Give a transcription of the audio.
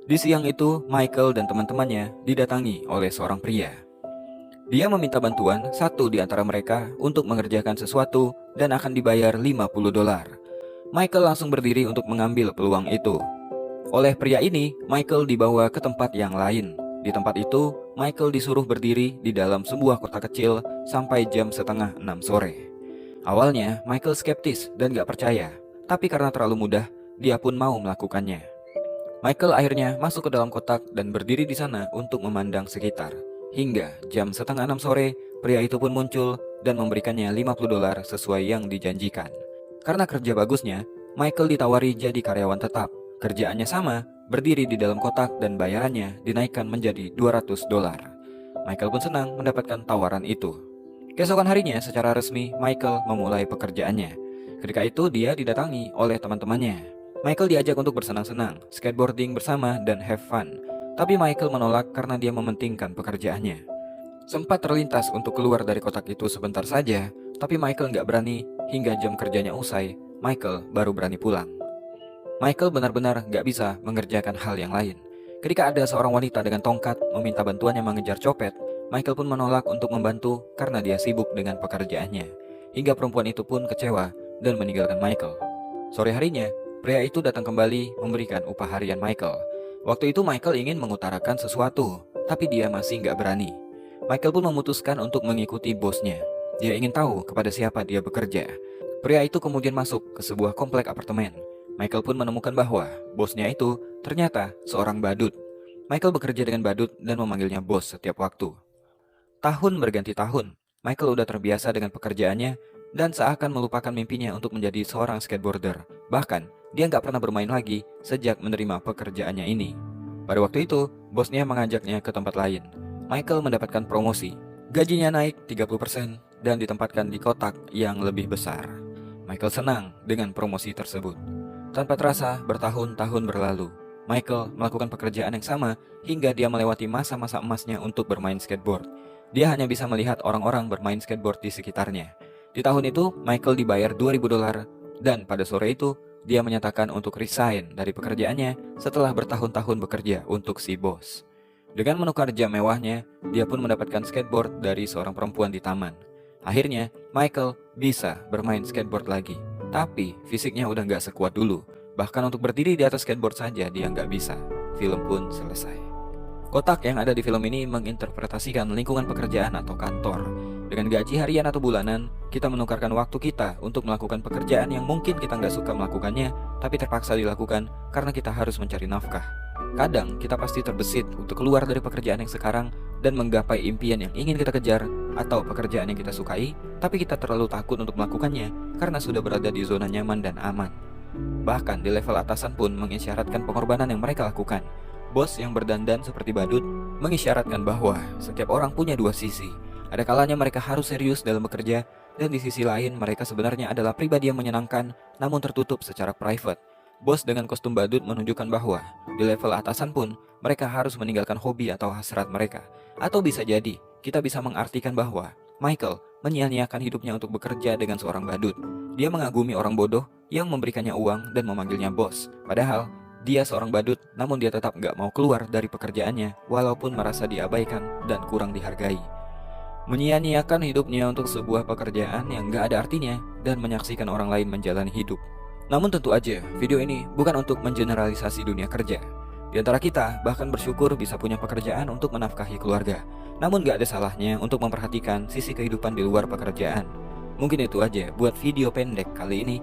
Di siang itu, Michael dan teman-temannya didatangi oleh seorang pria. Dia meminta bantuan satu di antara mereka untuk mengerjakan sesuatu dan akan dibayar 50 dolar. Michael langsung berdiri untuk mengambil peluang itu. Oleh pria ini, Michael dibawa ke tempat yang lain. Di tempat itu, Michael disuruh berdiri di dalam sebuah kotak kecil sampai jam setengah 6 sore. Awalnya, Michael skeptis dan gak percaya, tapi karena terlalu mudah, dia pun mau melakukannya. Michael akhirnya masuk ke dalam kotak dan berdiri di sana untuk memandang sekitar. Hingga jam setengah 6 sore, pria itu pun muncul dan memberikannya 50 dolar sesuai yang dijanjikan. Karena kerja bagusnya, Michael ditawari jadi karyawan tetap. Kerjaannya sama, berdiri di dalam kotak dan bayarannya dinaikkan menjadi 200 dolar. Michael pun senang mendapatkan tawaran itu. Keesokan harinya secara resmi, Michael memulai pekerjaannya. Ketika itu dia didatangi oleh teman-temannya. Michael diajak untuk bersenang-senang, skateboarding bersama, dan have fun. Tapi Michael menolak karena dia mementingkan pekerjaannya. Sempat terlintas untuk keluar dari kotak itu sebentar saja, tapi Michael nggak berani. Hingga jam kerjanya usai, Michael baru berani pulang. Michael benar-benar nggak bisa mengerjakan hal yang lain. Ketika ada seorang wanita dengan tongkat meminta bantuannya mengejar copet, Michael pun menolak untuk membantu karena dia sibuk dengan pekerjaannya. Hingga perempuan itu pun kecewa dan meninggalkan Michael. Sore harinya, pria itu datang kembali memberikan upah harian Michael. Waktu itu Michael ingin mengutarakan sesuatu, tapi dia masih nggak berani. Michael pun memutuskan untuk mengikuti bosnya. Dia ingin tahu kepada siapa dia bekerja. Pria itu kemudian masuk ke sebuah komplek apartemen. Michael pun menemukan bahwa bosnya itu ternyata seorang badut. Michael bekerja dengan badut dan memanggilnya bos setiap waktu. Tahun berganti tahun, Michael udah terbiasa dengan pekerjaannya dan seakan melupakan mimpinya untuk menjadi seorang skateboarder. Bahkan, dia nggak pernah bermain lagi sejak menerima pekerjaannya ini. Pada waktu itu, bosnya mengajaknya ke tempat lain. Michael mendapatkan promosi. Gajinya naik 30% dan ditempatkan di kotak yang lebih besar. Michael senang dengan promosi tersebut. Tanpa terasa, bertahun-tahun berlalu. Michael melakukan pekerjaan yang sama hingga dia melewati masa-masa emasnya untuk bermain skateboard. Dia hanya bisa melihat orang-orang bermain skateboard di sekitarnya. Di tahun itu, Michael dibayar 2.000 dolar dan pada sore itu, dia menyatakan untuk resign dari pekerjaannya setelah bertahun-tahun bekerja untuk si bos. Dengan menukar jam mewahnya, dia pun mendapatkan skateboard dari seorang perempuan di taman. Akhirnya, Michael bisa bermain skateboard lagi. Tapi fisiknya udah gak sekuat dulu. Bahkan untuk berdiri di atas skateboard saja dia gak bisa. Film pun selesai. Kotak yang ada di film ini menginterpretasikan lingkungan pekerjaan atau kantor. Dengan gaji harian atau bulanan, kita menukarkan waktu kita untuk melakukan pekerjaan yang mungkin kita gak suka melakukannya, tapi terpaksa dilakukan karena kita harus mencari nafkah. Kadang kita pasti terbesit untuk keluar dari pekerjaan yang sekarang dan menggapai impian yang ingin kita kejar atau pekerjaan yang kita sukai, tapi kita terlalu takut untuk melakukannya karena sudah berada di zona nyaman dan aman. Bahkan di level atasan pun mengisyaratkan pengorbanan yang mereka lakukan. Bos yang berdandan seperti badut mengisyaratkan bahwa setiap orang punya dua sisi. Ada kalanya mereka harus serius dalam bekerja, dan di sisi lain mereka sebenarnya adalah pribadi yang menyenangkan namun tertutup secara private. Bos dengan kostum badut menunjukkan bahwa di level atasan pun mereka harus meninggalkan hobi atau hasrat mereka. Atau bisa jadi kita bisa mengartikan bahwa Michael menyia-nyiakan hidupnya untuk bekerja dengan seorang badut. Dia mengagumi orang bodoh yang memberikannya uang dan memanggilnya bos. Padahal dia seorang badut, namun dia tetap gak mau keluar dari pekerjaannya walaupun merasa diabaikan dan kurang dihargai. Menyia-nyiakan hidupnya untuk sebuah pekerjaan yang gak ada artinya dan menyaksikan orang lain menjalani hidup. Namun tentu aja, video ini bukan untuk mengeneralisasi dunia kerja. Di antara kita bahkan bersyukur bisa punya pekerjaan untuk menafkahi keluarga. Namun gak ada salahnya untuk memperhatikan sisi kehidupan di luar pekerjaan. Mungkin itu aja buat video pendek kali ini.